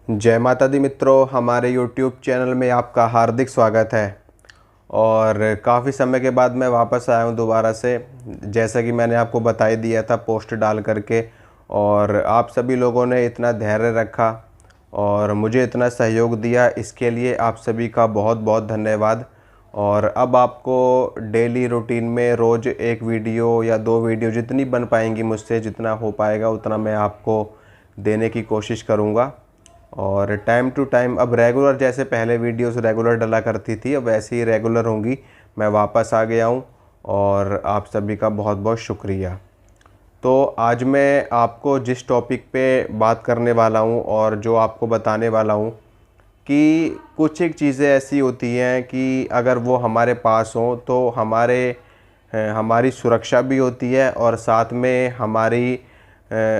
जय माता दी मित्रों, हमारे YouTube चैनल में आपका हार्दिक स्वागत है। और काफ़ी समय के बाद मैं वापस आया हूँ दोबारा से, जैसा कि मैंने आपको बता ही दिया था पोस्ट डाल करके। और आप सभी लोगों ने इतना धैर्य रखा और मुझे इतना सहयोग दिया, इसके लिए आप सभी का बहुत बहुत धन्यवाद। और अब आपको डेली रूटीन में रोज़ एक वीडियो या दो वीडियो जितनी बन पाएंगी मुझसे, जितना हो पाएगा उतना मैं आपको देने की कोशिश करूँगा। और टाइम टू टाइम अब रेगुलर, जैसे पहले वीडियोस रेगुलर डला करती थी, अब ऐसे ही रेगुलर होंगी। मैं वापस आ गया हूँ और आप सभी का बहुत बहुत शुक्रिया। तो आज मैं आपको जिस टॉपिक पे बात करने वाला हूँ और जो आपको बताने वाला हूँ कि कुछ एक चीज़ें ऐसी होती हैं कि अगर वो हमारे पास हों तो हमारी सुरक्षा भी होती है और साथ में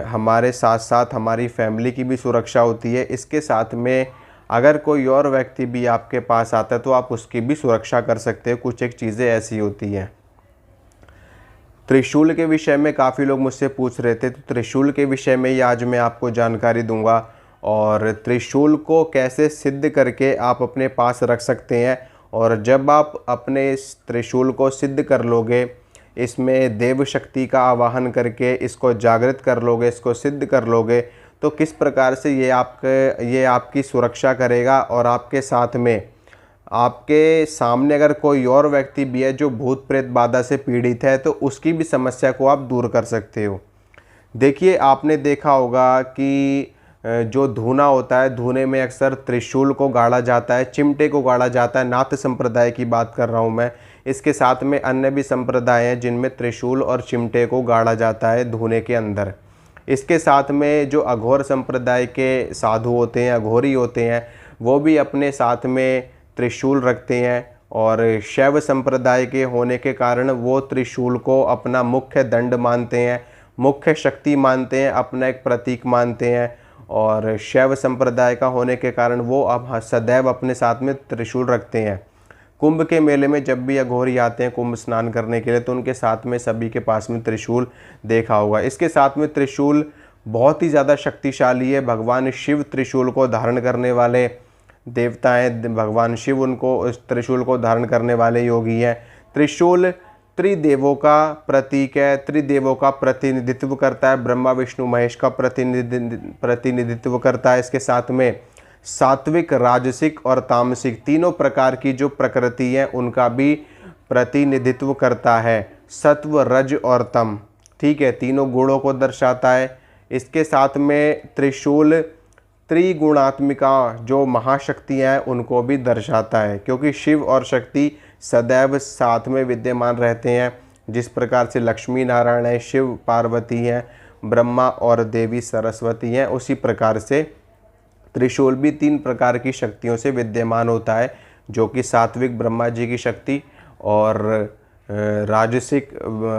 हमारे साथ साथ हमारी फैमिली की भी सुरक्षा होती है। इसके साथ में अगर कोई और व्यक्ति भी आपके पास आता है तो आप उसकी भी सुरक्षा कर सकते हो। कुछ एक चीज़ें ऐसी होती हैं। त्रिशूल के विषय में काफ़ी लोग मुझसे पूछ रहे थे, तो त्रिशूल के विषय में ही आज मैं आपको जानकारी दूंगा। और त्रिशूल को कैसे सिद्ध करके आप अपने पास रख सकते हैं, और जब आप अपने इस त्रिशूल को सिद्ध कर लोगे, इसमें देव शक्ति का आवाहन करके इसको जागृत कर लोगे, इसको सिद्ध कर लोगे, तो किस प्रकार से ये आपकी सुरक्षा करेगा। और आपके साथ में आपके सामने अगर कोई और व्यक्ति भी है जो भूत प्रेत बाधा से पीड़ित है, तो उसकी भी समस्या को आप दूर कर सकते हो। देखिए, आपने देखा होगा कि जो धूना होता है, धूने में अक्सर त्रिशूल को गाड़ा जाता है, चिमटे को गाड़ा जाता है। नाथ संप्रदाय की बात कर रहा हूँ मैं। इसके साथ में अन्य भी संप्रदाय हैं जिनमें त्रिशूल और चिमटे को गाड़ा जाता है धूने के अंदर। इसके साथ में जो अघोर संप्रदाय के साधु होते हैं, अघोरी होते हैं, वो भी अपने साथ में त्रिशूल रखते हैं। और शैव संप्रदाय के होने के कारण वो त्रिशूल को अपना मुख्य दंड मानते हैं, मुख्य शक्ति मानते हैं, अपना एक प्रतीक मानते हैं। और शैव संप्रदाय का होने के कारण वो अब सदैव अपने साथ में त्रिशूल रखते हैं। कुंभ के मेले में जब भी अघोरी आते हैं कुंभ स्नान करने के लिए, तो उनके साथ में सभी के पास में त्रिशूल देखा होगा। इसके साथ में त्रिशूल बहुत ही ज़्यादा शक्तिशाली है। भगवान शिव त्रिशूल को धारण करने वाले देवता हैं, भगवान शिव उनको इस त्रिशूल को धारण करने वाले योगी हैं। त्रिशूल त्रिदेवों का प्रतीक है, त्रिदेवों का प्रतिनिधित्व करता है, ब्रह्मा विष्णु महेश का प्रतिनिधित्व करता है। इसके साथ में सात्विक, राजसिक और तामसिक तीनों प्रकार की जो प्रकृति है उनका भी प्रतिनिधित्व करता है। सत्व, रज और तम, ठीक है, तीनों गुणों को दर्शाता है। इसके साथ में त्रिशूल त्रिगुणात्मिका जो महाशक्तियाँ हैं उनको भी दर्शाता है, क्योंकि शिव और शक्ति सदैव साथ में विद्यमान रहते हैं। जिस प्रकार से लक्ष्मी नारायण है, शिव पार्वती हैं, ब्रह्मा और देवी सरस्वती हैं, उसी प्रकार से त्रिशूल भी तीन प्रकार की शक्तियों से विद्यमान होता है, जो कि सात्विक ब्रह्मा जी की शक्ति, और राजसिक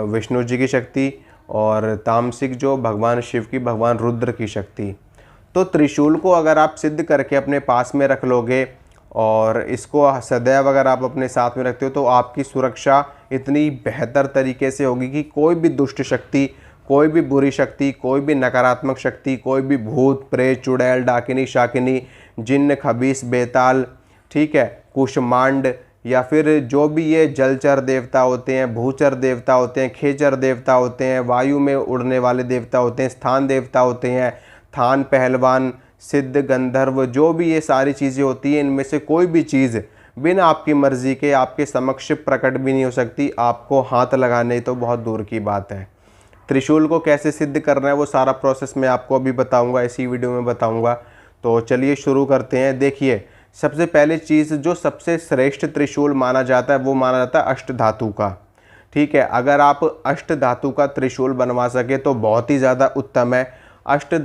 विष्णु जी की शक्ति, और तामसिक जो भगवान शिव की, भगवान रुद्र की शक्ति। तो त्रिशूल को अगर आप सिद्ध करके अपने पास में रख लोगे और इसको सदैव अगर आप अपने साथ में रखते हो, तो आपकी सुरक्षा इतनी बेहतर तरीके से होगी कि कोई भी दुष्ट शक्ति, कोई भी बुरी शक्ति, कोई भी नकारात्मक शक्ति, कोई भी भूत प्रेत, चुड़ैल, डाकिनी, शाकिनी, जिन्न, खबीस, बेताल, ठीक है, कुष्मांड, या फिर जो भी ये जलचर देवता होते हैं, भूचर देवता होते हैं, खेचर देवता होते हैं, वायु में उड़ने वाले देवता होते हैं, स्थान देवता होते हैं, थान पहलवान, सिद्ध, गंधर्व, जो भी ये सारी चीज़ें होती हैं, इनमें से कोई भी चीज़ बिना आपकी मर्ज़ी के आपके समक्ष प्रकट भी नहीं हो सकती। आपको हाथ लगाने तो बहुत दूर की बात है। त्रिशूल को कैसे सिद्ध करना है वो सारा प्रोसेस मैं आपको अभी बताऊंगा, इसी वीडियो में बताऊंगा। तो चलिए शुरू करते हैं। देखिए, सबसे पहले चीज़, जो सबसे श्रेष्ठ त्रिशूल माना जाता है वो माना जाता है अष्ट धातु का। ठीक है, अगर आप अष्ट धातु का त्रिशूल बनवा सके तो बहुत ही ज़्यादा उत्तम है। अष्ट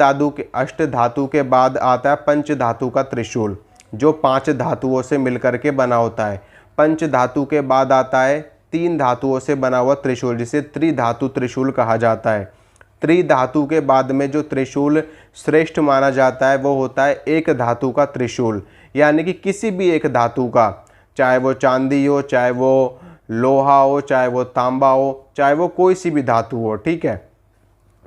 धातु के बाद आता है पंच धातु का त्रिशूल, जो 5 धातुओं से मिलकर के बना होता है। पंच धातु के बाद आता है 3 धातुओं से बना हुआ त्रिशूल, जिसे त्रिधातु त्रिशूल कहा जाता है। त्रिधातु के बाद में जो त्रिशूल श्रेष्ठ माना जाता है वो होता है एक धातु का त्रिशूल, यानी कि किसी भी एक धातु का, चाहे वो चांदी हो, चाहे वो लोहा हो, चाहे वो तांबा हो, चाहे वो कोई सी भी धातु हो। ठीक है,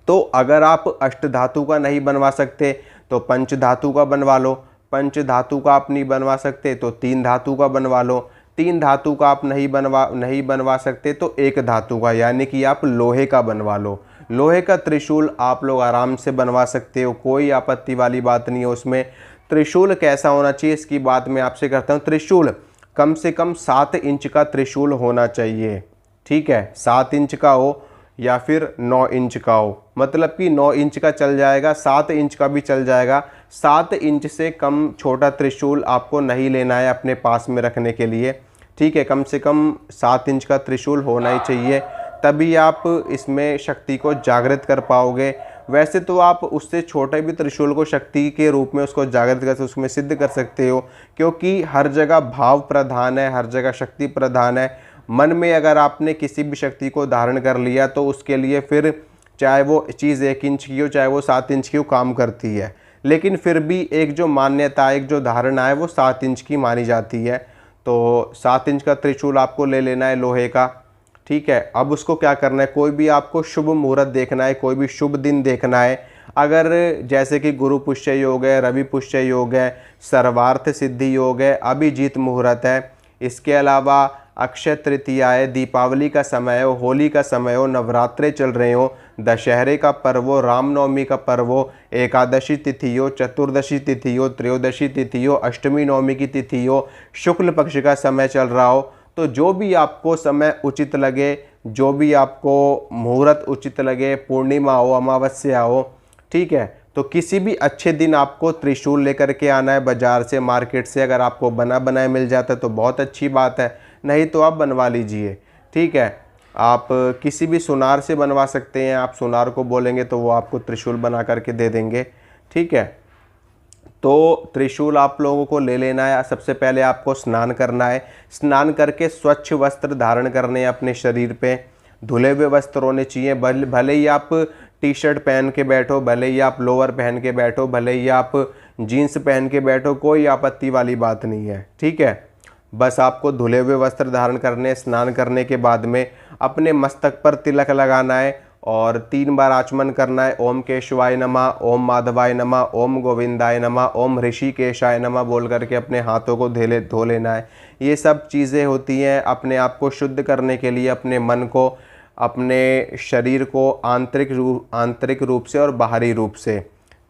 तो अगर आप अष्ट धातु का नहीं बनवा सकते तो पंच धातु का बनवा लो, पंच धातु का आप नहीं बनवा सकते तो 3 धातु का बनवा लो, 3 धातु का आप नहीं बनवा सकते तो 1 धातु का, यानी कि आप लोहे का बनवा लो। लोहे का त्रिशूल आप लोग आराम से बनवा सकते हो, कोई आपत्ति वाली बात नहीं है उसमें। त्रिशूल कैसा होना चाहिए इसकी बात मैं आपसे करता हूँ। त्रिशूल कम से कम 7 इंच का त्रिशूल होना चाहिए, ठीक है, 7 इंच का हो या फिर 9 इंच का हो, मतलब कि 9 इंच का चल जाएगा, 7 इंच का भी चल जाएगा। 7 इंच से कम छोटा त्रिशूल आपको नहीं लेना है अपने पास में रखने के लिए, ठीक है। कम से कम 7 इंच का त्रिशूल होना ही चाहिए, तभी आप इसमें शक्ति को जागृत कर पाओगे। वैसे तो आप उससे छोटे भी त्रिशूल को शक्ति के रूप में उसको जागृत कर उसमें सिद्ध कर सकते हो, क्योंकि हर जगह भाव प्रधान है, हर जगह शक्ति प्रधान है। मन में अगर आपने किसी भी शक्ति को धारण कर लिया तो उसके लिए फिर चाहे वो चीज़ 1 इंच की हो चाहे वो 7 इंच की हो काम करती है, लेकिन फिर भी एक जो मान्यता, एक जो धारणा है वो 7 इंच की मानी जाती है। तो 7 इंच का त्रिशूल आपको ले लेना है लोहे का, ठीक है। अब उसको क्या करना है, कोई भी आपको शुभ मुहूर्त देखना है, कोई भी शुभ दिन देखना है। अगर जैसे कि गुरु पुष्य योग है, रवि पुष्य योग है, सर्वार्थ सिद्धि योग है, अभिजीत मुहूर्त है, इसके अलावा अक्षय तृतीया है, दीपावली का समय हो, होली का समय हो, नवरात्रे चल रहे हो, दशहरे का पर्व हो, रामनवमी का पर्व हो, एकादशी तिथि हो, चतुर्दशी तिथि हो, त्रयोदशी तिथि हो, अष्टमी नवमी की तिथि हो, शुक्ल पक्ष का समय चल रहा हो, तो जो भी आपको समय उचित लगे, जो भी आपको मुहूर्त उचित लगे, पूर्णिमा हो, अमावस्या हो, ठीक है, तो किसी भी अच्छे दिन आपको त्रिशूल लेकर के आना है बाज़ार से, मार्केट से। अगर आपको बना बनाया मिल जाता है तो बहुत अच्छी बात है, नहीं तो आप बनवा लीजिए, ठीक है। आप किसी भी सुनार से बनवा सकते हैं, आप सुनार को बोलेंगे तो वो आपको त्रिशूल बना करके दे देंगे, ठीक है। तो त्रिशूल आप लोगों को ले लेना है। सबसे पहले आपको स्नान करना है, स्नान करके स्वच्छ वस्त्र धारण करने हैं अपने शरीर पे, धुले हुए वस्त्र होने चाहिए। भले ही आप टी शर्ट पहन के बैठो, भले ही आप लोअर पहन के बैठो, भले ही आप जीन्स पहन के बैठो, कोई आपत्ति वाली बात नहीं है, ठीक है। बस आपको धुले हुए वस्त्र धारण करने, स्नान करने के बाद में अपने मस्तक पर तिलक लगाना है और 3 बार आचमन करना है। ओम केशवाय नमः, ओम माधवाय नमः, ओम गोविंदाय नमः, ओम ऋषिकेशाय नमः बोल करके अपने हाथों को धो लेना है। ये सब चीज़ें होती हैं अपने आप को शुद्ध करने के लिए, अपने मन को, अपने शरीर को आंतरिक रूप से और बाहरी रूप से,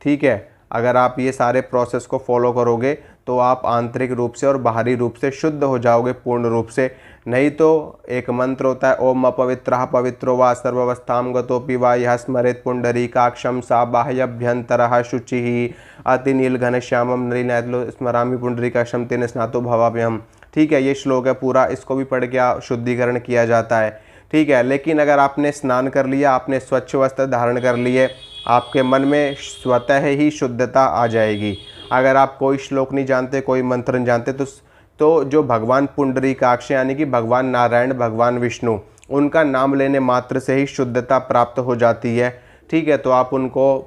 ठीक है। अगर आप ये सारे प्रोसेस को फॉलो करोगे तो आप आंतरिक रूप से और बाहरी रूप से शुद्ध हो जाओगे पूर्ण रूप से। नहीं तो एक मंत्र होता है, ओम अपवित्रः पवित्रो वा सर्वावस्थां गतोऽपि वा यः स्मरेत् पुंडरीकाक्षं सा बाह्यभ्यन्तरः शुचिः अति नीलघनश्यामं नलिनैर्लो स्मरामि पुंडरीकाक्षं तेन स्नातो भवाम्यहम्, ठीक है। ये श्लोक है पूरा, इसको भी पढ़ के शुद्धिकरण किया जाता है, ठीक है। लेकिन अगर आपने स्नान कर लिया, आपने स्वच्छ वस्त्र धारण कर लिए, आपके मन में स्वतः ही शुद्धता आ जाएगी। अगर आप कोई श्लोक नहीं जानते, कोई मंत्र नहीं जानते, तो जो भगवान पुंडरीकाक्ष यानी कि भगवान नारायण, भगवान विष्णु, उनका नाम लेने मात्र से ही शुद्धता प्राप्त हो जाती है, ठीक है। तो आप उनको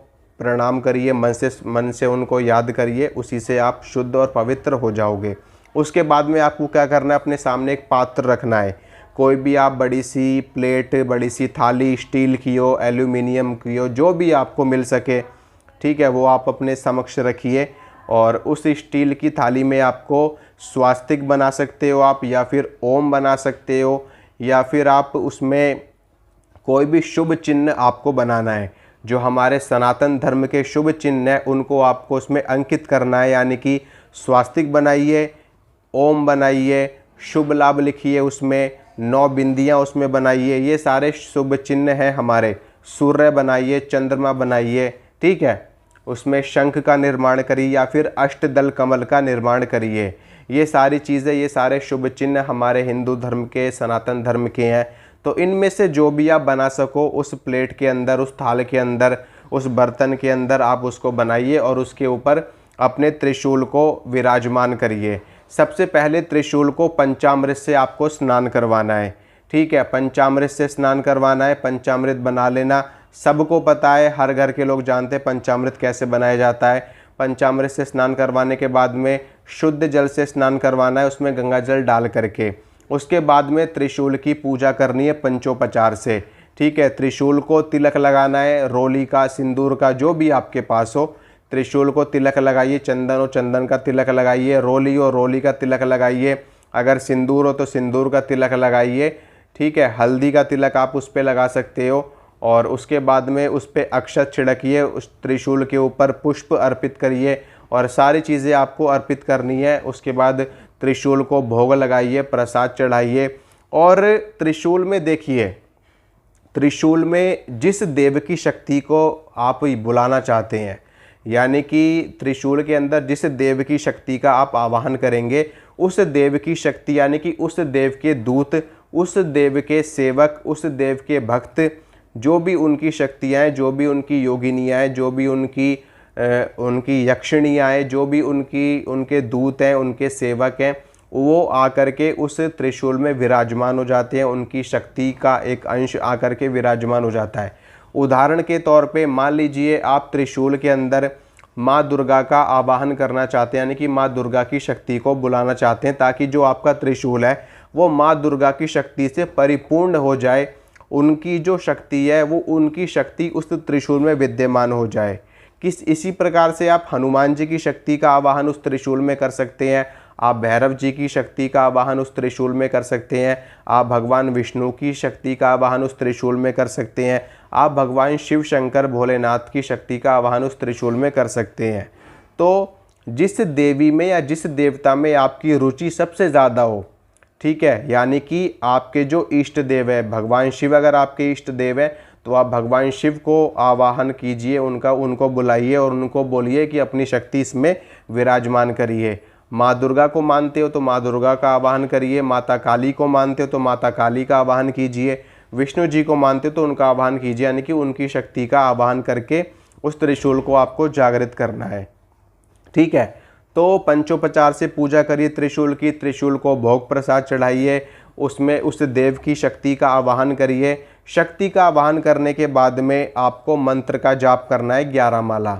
प्रणाम करिए, मन से उनको याद करिए, उसी से आप शुद्ध और पवित्र हो जाओगे। उसके बाद में आपको क्या करना है, अपने सामने एक पात्र रखना है। कोई भी आप बड़ी सी प्लेट, बड़ी सी थाली, स्टील की हो, एल्यूमिनियम की हो, जो भी आपको मिल सके, ठीक है, वो आप अपने समक्ष रखिए। और उस स्टील की थाली में आपको स्वास्तिक बना सकते हो आप, या फिर ओम बना सकते हो, या फिर आप उसमें कोई भी शुभ चिन्ह आपको बनाना है। जो हमारे सनातन धर्म के शुभ चिन्ह हैं उनको आपको उसमें अंकित करना है, यानी कि स्वास्तिक बनाइए, ओम बनाइए, शुभ लाभ लिखिए, उसमें 9 बिंदियाँ उसमें बनाइए। ये सारे शुभ चिन्ह हैं हमारे। सूर्य बनाइए, चंद्रमा बनाइए, ठीक है। उसमें शंख का निर्माण करिए या फिर अष्टदल कमल का निर्माण करिए। ये सारी चीज़ें, ये सारे शुभ चिन्ह हमारे हिंदू धर्म के, सनातन धर्म के हैं। तो इनमें से जो भी आप बना सको उस प्लेट के अंदर, उस थाल के अंदर, उस बर्तन के अंदर आप उसको बनाइए और उसके ऊपर अपने त्रिशूल को विराजमान करिए। सबसे पहले त्रिशूल को पंचामृत से आपको स्नान करवाना है, ठीक है। पंचामृत से स्नान करवाना है, पंचामृत बना लेना। सबको पता है, हर घर के लोग जानते हैं पंचामृत कैसे बनाया जाता है। पंचामृत से स्नान करवाने के बाद में शुद्ध जल से स्नान करवाना है, उसमें गंगा जल डाल करके। उसके बाद में त्रिशूल की पूजा करनी है पंचोपचार से, ठीक है। त्रिशूल को तिलक लगाना है, रोली का, सिंदूर का, जो भी आपके पास हो, त्रिशूल को तिलक लगाइए, चंदन हो चंदन का तिलक लगाइए, रोली हो रोली का तिलक लगाइए, अगर सिंदूर हो तो सिंदूर का तिलक लगाइए, ठीक है। हल्दी का तिलक आप उस पर लगा सकते हो और उसके बाद में उस पर अक्षत छिड़किए, उस त्रिशूल के ऊपर पुष्प अर्पित करिए और सारी चीज़ें आपको अर्पित करनी है। उसके बाद त्रिशूल को भोग लगाइए, प्रसाद चढ़ाइए। और त्रिशूल में देखिए, त्रिशूल में जिस देव की शक्ति को आप बुलाना चाहते हैं, यानी कि त्रिशूल के अंदर जिस देव की शक्ति का आप आवाहन करेंगे, उस देव की शक्ति यानी कि उस देव के दूत, उस देव के सेवक, उस देव के भक्त, जो भी उनकी शक्तियाँ हैं, जो भी उनकी योगिनियाँ हैं, जो भी उनकी यक्षिणियाँ हैं, जो भी उनके दूत हैं, उनके सेवक हैं, वो आकर के उस त्रिशूल में विराजमान हो जाते हैं। उनकी शक्ति का एक अंश आकर के विराजमान हो जाता है। उदाहरण के तौर पे मान लीजिए आप त्रिशूल के अंदर माँ दुर्गा का आवाहन करना चाहते हैं, यानी कि माँ दुर्गा की शक्ति को बुलाना चाहते हैं, ताकि जो आपका त्रिशूल है वो माँ दुर्गा की शक्ति से परिपूर्ण हो जाए। उनकी जो शक्ति है वो उनकी शक्ति उस त्रिशूल में विद्यमान हो जाए। इसी प्रकार से आप हनुमान जी की शक्ति का आवाहन उस त्रिशूल में कर सकते हैं, आप भैरव जी की शक्ति का आवाहन उस त्रिशूल में कर सकते हैं, आप भगवान विष्णु की शक्ति का आवाहन उस त्रिशूल में कर सकते हैं, आप भगवान शिव शंकर भोलेनाथ की शक्ति का आवाहन उस त्रिशूल में कर सकते हैं। तो जिस देवी में या जिस देवता में आपकी रुचि सबसे ज़्यादा हो, ठीक है, यानी कि आपके जो इष्ट देव है, भगवान शिव अगर आपके इष्ट देव है तो आप भगवान शिव को आवाहन कीजिए, उनको बुलाइए और उनको बोलिए कि अपनी शक्ति इसमें विराजमान करिए। माँ दुर्गा को मानते हो तो माँ दुर्गा का आवाहन करिए, माता काली को मानते हो तो माता काली का आवाहन कीजिए, विष्णु जी को मानते हो तो उनका आवाहन कीजिए, यानी कि उनकी शक्ति का आवाहन करके उस त्रिशूल को आपको जागृत करना है, ठीक है। तो पंचोपचार से पूजा करिए त्रिशूल की, त्रिशूल को भोग प्रसाद चढ़ाइए, उसमें उस देव की शक्ति का आवाहन करिए। शक्ति का आवाहन करने के बाद में आपको मंत्र का जाप करना है 11 माला।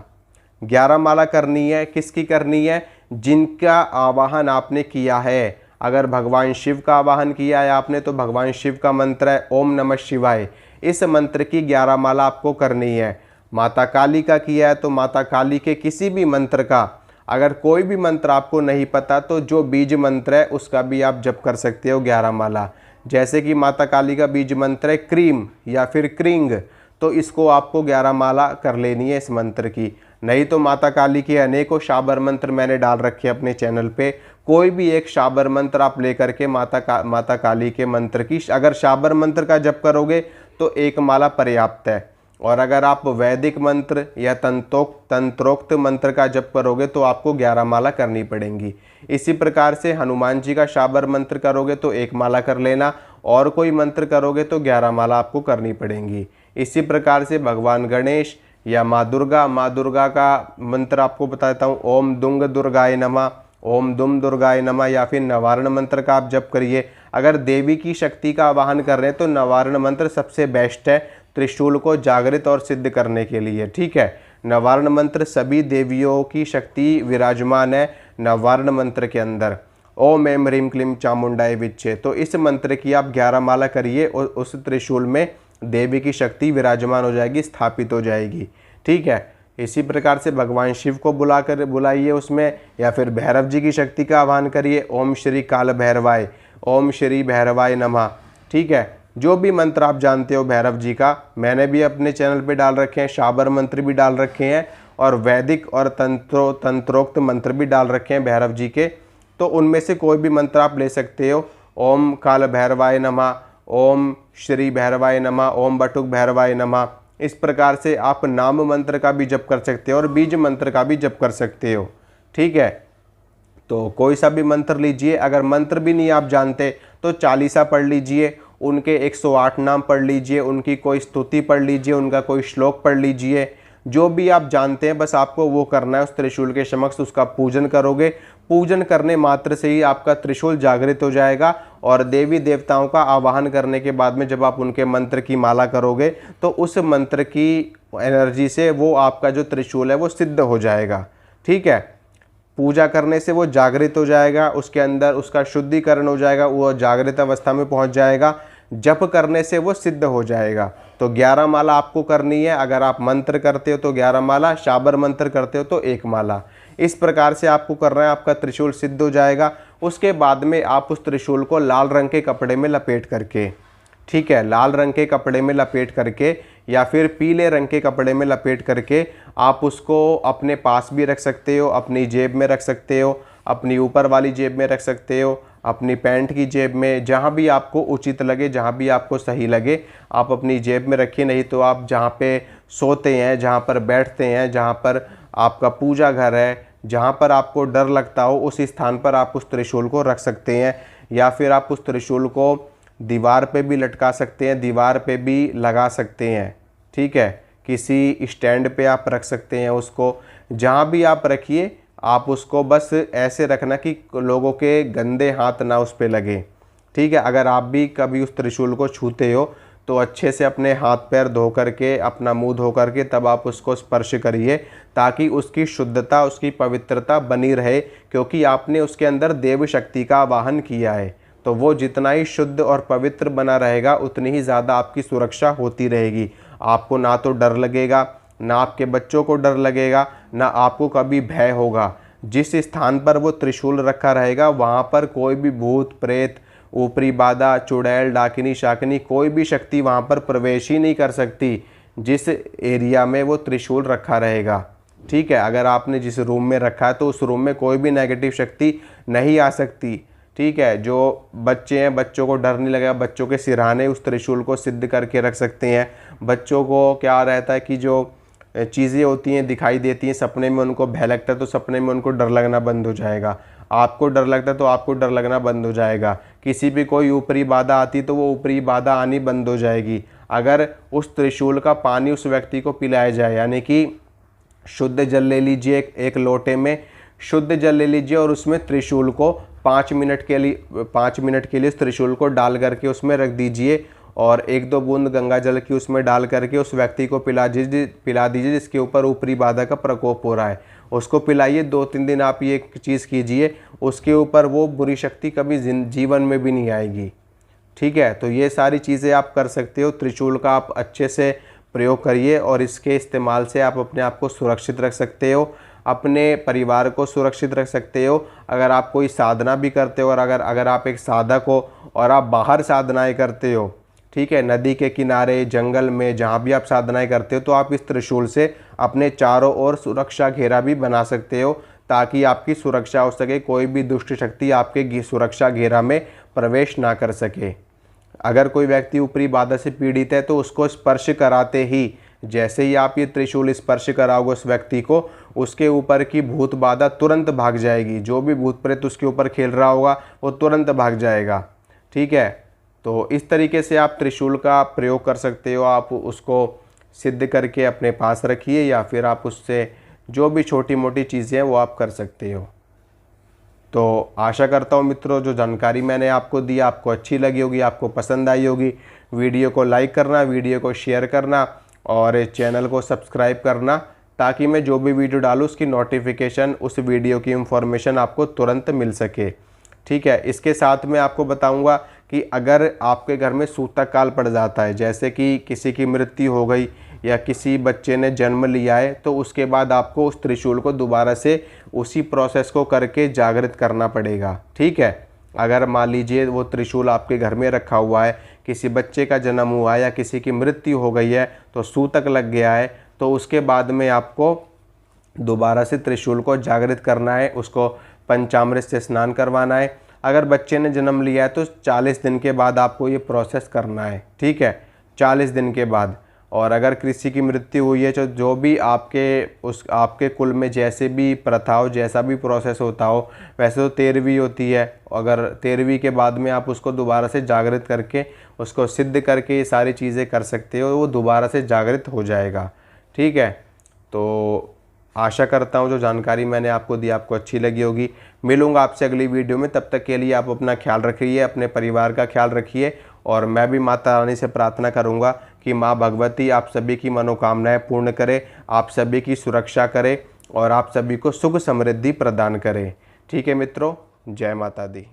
11 माला करनी है, किसकी करनी है? जिनका आवाहन आपने किया है। अगर भगवान शिव का आवाहन किया है आपने तो भगवान शिव का मंत्र है ओम नमः शिवाय, इस मंत्र की 11 माला आपको करनी है। माता काली का किया है तो माता काली के किसी भी मंत्र का, अगर कोई भी मंत्र आपको नहीं पता तो जो बीज मंत्र है उसका भी आप जप कर सकते हो 11 माला। जैसे कि माता काली का बीज मंत्र है क्रीम या फिर क्रिंग, तो इसको आपको 11 माला कर लेनी है इस मंत्र की। नहीं तो माता काली के अनेकों शाबर मंत्र मैंने डाल रखे अपने चैनल पे, कोई भी एक शाबर मंत्र आप लेकर के माता काली के मंत्र की, अगर शाबर मंत्र का जप करोगे तो 1 माला पर्याप्त है, और अगर आप वैदिक मंत्र या तंत्रोक्त मंत्र का जप करोगे तो आपको 11 माला करनी पड़ेंगी। इसी प्रकार से हनुमान जी का शाबर मंत्र करोगे तो 1 माला कर लेना, और कोई मंत्र करोगे तो 11 माला आपको करनी पड़ेंगी। इसी प्रकार से भगवान गणेश या माँ दुर्गा का मंत्र आपको बताता हूँ, ओम दुंग दुर्गाय नमः, ओम दुम दुर्गाय नमः, या फिर नवारण मंत्र का आप जप करिए। अगर देवी की शक्ति का आवाहन कर रहे हैं तो नवारण मंत्र सबसे बेस्ट है त्रिशूल को जागृत और सिद्ध करने के लिए, ठीक है। नवारण मंत्र सभी देवियों की शक्ति विराजमान है नवारण मंत्र के अंदर, ओम एम ह्रीम क्लीम चामुंडाय विच्चे। तो इस मंत्र की आप 11 माला करिए और उस त्रिशूल में देवी की शक्ति विराजमान हो जाएगी, स्थापित हो जाएगी, ठीक है। इसी प्रकार से भगवान शिव को बुलाइए उसमें, या फिर भैरव जी की शक्ति का आह्वान करिए, ओम श्री काल भैरवाय, ओम श्री भैरवाय नमः, ठीक है। जो भी मंत्र आप जानते हो भैरव जी का, मैंने भी अपने चैनल पे डाल रखे हैं, शाबर मंत्र भी डाल रखे हैं और वैदिक और तंत्रोक्त मंत्र भी डाल रखे हैं भैरव जी के, तो उनमें से कोई भी मंत्र आप ले सकते हो। ओम काल भैरवाय नमः, ओम श्री भैरवाय नमः, ओम बटुक भैरवाय नमः। इस प्रकार से आप नाम मंत्र का भी जप कर सकते हो और बीज मंत्र का भी जप कर सकते हो, ठीक है। तो कोई सा भी मंत्र लीजिए। अगर मंत्र भी नहीं आप जानते तो चालीसा पढ़ लीजिए, उनके 108 नाम पढ़ लीजिए, उनकी कोई स्तुति पढ़ लीजिए, उनका कोई श्लोक पढ़ लीजिए, जो भी आप जानते हैं बस आपको वो करना है। उस त्रिशूल के समक्ष उसका पूजन करोगे, पूजन करने मात्र से ही आपका त्रिशूल जागृत हो जाएगा। और देवी देवताओं का आवाहन करने के बाद में जब आप उनके मंत्र की माला करोगे तो उस मंत्र की एनर्जी से वो आपका जो त्रिशूल है वो सिद्ध हो जाएगा, ठीक है। पूजा करने से वो जागृत हो जाएगा, उसके अंदर उसका शुद्धिकरण हो जाएगा, वो जागृत अवस्था में पहुंच जाएगा। जप करने से वो सिद्ध हो जाएगा। तो 11 माला आपको करनी है। अगर आप मंत्र करते हो तो 11 माला, शाबर मंत्र करते हो तो 1 माला। इस प्रकार से आपको करना है, आपका त्रिशूल सिद्ध हो जाएगा। उसके बाद में आप उस त्रिशूल को लाल रंग के कपड़े में लपेट करके, ठीक है, लाल रंग के कपड़े में लपेट करके या फिर पीले रंग के कपड़े में लपेट करके आप उसको अपने पास भी रख सकते हो, अपनी जेब में रख सकते हो, अपनी ऊपर वाली जेब में रख सकते हो, अपनी पैंट की जेब में, जहाँ भी आपको उचित लगे, जहाँ भी आपको सही लगे आप अपनी जेब में रखिए। नहीं तो आप जहाँ पे सोते हैं, जहाँ पर बैठते हैं, जहाँ पर आपका पूजा घर है, जहाँ पर आपको डर लगता हो, उस स्थान पर आप उस त्रिशूल को रख सकते हैं। या फिर आप उस त्रिशूल को दीवार पे भी लटका सकते हैं, दीवार पे भी लगा सकते हैं, ठीक है, किसी स्टैंड पे आप रख सकते हैं उसको। जहाँ भी आप रखिए, आप उसको बस ऐसे रखना कि लोगों के गंदे हाथ ना उस पे लगे, ठीक है। अगर आप भी कभी उस त्रिशूल को छूते हो तो अच्छे से अपने हाथ पैर धो करके, अपना मुंह धो करके तब आप उसको स्पर्श करिए, ताकि उसकी शुद्धता, उसकी पवित्रता बनी रहे, क्योंकि आपने उसके अंदर देव शक्ति का आवाहन किया है। तो वो जितना ही शुद्ध और पवित्र बना रहेगा उतनी ही ज़्यादा आपकी सुरक्षा होती रहेगी। आपको ना तो डर लगेगा, ना आपके बच्चों को डर लगेगा, ना आपको कभी भय होगा। जिस स्थान पर वो त्रिशूल रखा रहेगा वहाँ पर कोई भी भूत प्रेत, ऊपरी बाधा, चुड़ैल, डाकिनी, शाकिनी, कोई भी शक्ति वहाँ पर प्रवेश ही नहीं कर सकती जिस एरिया में वो त्रिशूल रखा रहेगा, ठीक है। अगर आपने जिस रूम में रखा है तो उस रूम में कोई भी नेगेटिव शक्ति नहीं आ सकती, ठीक है। जो बच्चे हैं, बच्चों को डर नहीं लगेगा, बच्चों के सिरहाने उस त्रिशूल को सिद्ध करके रख सकते हैं। बच्चों को क्या रहता है कि जो चीज़ें होती हैं दिखाई देती हैं, सपने में उनको भय लगता है तो सपने में उनको डर लगना बंद हो जाएगा। आपको डर लगता है तो आपको डर लगना बंद हो जाएगा। किसी भी कोई ऊपरी बाधा आती तो वो ऊपरी बाधा आनी बंद हो जाएगी। अगर उस त्रिशूल का पानी उस व्यक्ति को पिलाया जाए, यानी कि शुद्ध जल ले लीजिए, एक लोटे में शुद्ध जल ले लीजिए और उसमें त्रिशूल को 5 मिनट के लिए उस त्रिशूल को डाल करके उसमें रख दीजिए और 1-2 बूंद गंगा जल की उसमें डाल करके उस व्यक्ति को पिला दीजिए जिसके ऊपर ऊपरी बाधा का प्रकोप हो रहा है। उसको पिलाइए। 2-3 दिन आप ये चीज़ कीजिए, उसके ऊपर वो बुरी शक्ति कभी जीवन में भी नहीं आएगी, ठीक है। तो ये सारी चीज़ें आप कर सकते हो। त्रिशूल का आप अच्छे से प्रयोग करिए और इसके इस्तेमाल से आप अपने आप को सुरक्षित रख सकते हो, अपने परिवार को सुरक्षित रख सकते हो। अगर आप कोई साधना भी करते हो और अगर आप एक साधक हो और आप बाहर साधनाएं करते हो, ठीक है, नदी के किनारे, जंगल में, जहाँ भी आप साधनाएं करते हो, तो आप इस त्रिशूल से अपने चारों ओर सुरक्षा घेरा भी बना सकते हो, ताकि आपकी सुरक्षा हो सके, कोई भी दुष्ट शक्ति आपके सुरक्षा घेरा में प्रवेश ना कर सके। अगर कोई व्यक्ति ऊपरी बाधा से पीड़ित है तो उसको स्पर्श कराते ही, जैसे ही आप ये त्रिशूल स्पर्श कराओगे उस व्यक्ति को, उसके ऊपर की भूत बाधा तुरंत भाग जाएगी। जो भी भूत प्रेत उसके ऊपर खेल रहा होगा वो तुरंत भाग जाएगा, ठीक है। तो इस तरीके से आप त्रिशूल का प्रयोग कर सकते हो। आप उसको सिद्ध करके अपने पास रखिए या फिर आप उससे जो भी छोटी मोटी चीज़ें हैं वो आप कर सकते हो। तो आशा करता हूँ मित्रों, जो जानकारी मैंने आपको दी आपको अच्छी लगी होगी, आपको पसंद आई होगी। वीडियो को लाइक करना, वीडियो को शेयर करना और चैनल को सब्सक्राइब करना, ताकि मैं जो भी वीडियो डालूँ उसकी नोटिफिकेशन, उस वीडियो की इंफॉर्मेशन आपको तुरंत मिल सके, ठीक है। इसके साथ मैं आपको बताऊंगा कि अगर आपके घर में सूतक काल पड़ जाता है, जैसे कि किसी की मृत्यु हो गई या किसी बच्चे ने जन्म लिया है, तो उसके बाद आपको उस त्रिशूल को दोबारा से उसी प्रोसेस को करके जागृत करना पड़ेगा, ठीक है। अगर मान लीजिए वो त्रिशूल आपके घर में रखा हुआ है, किसी बच्चे का जन्म हुआ है या किसी की मृत्यु हो गई है, तो सूतक लग गया है, तो उसके बाद में आपको दोबारा से त्रिशूल को जागृत करना है, उसको पंचामृत से स्नान करवाना है। अगर बच्चे ने जन्म लिया है तो 40 दिन के बाद आपको ये प्रोसेस करना है, ठीक है, 40 दिन के बाद। और अगर किसी की मृत्यु हुई है तो जो भी आपके कुल में जैसे भी प्रथा हो, जैसा भी प्रोसेस होता हो, वैसे तो 13वीं होती है, अगर 13वीं के बाद में आप उसको दोबारा से जागृत करके उसको सिद्ध करके ये सारी चीज़ें कर सकते हो, वो दोबारा से जागृत हो जाएगा, ठीक है। तो आशा करता हूँ जो जानकारी मैंने आपको दी आपको अच्छी लगी होगी। मिलूंगा आपसे अगली वीडियो में, तब तक के लिए आप अपना ख्याल रखिए, अपने परिवार का ख्याल रखिए। और मैं भी माता रानी से प्रार्थना करूंगा कि माँ भगवती आप सभी की मनोकामनाएं पूर्ण करे, आप सभी की सुरक्षा करे और आप सभी को सुख समृद्धि प्रदान करे। ठीक है मित्रों, जय माता दी।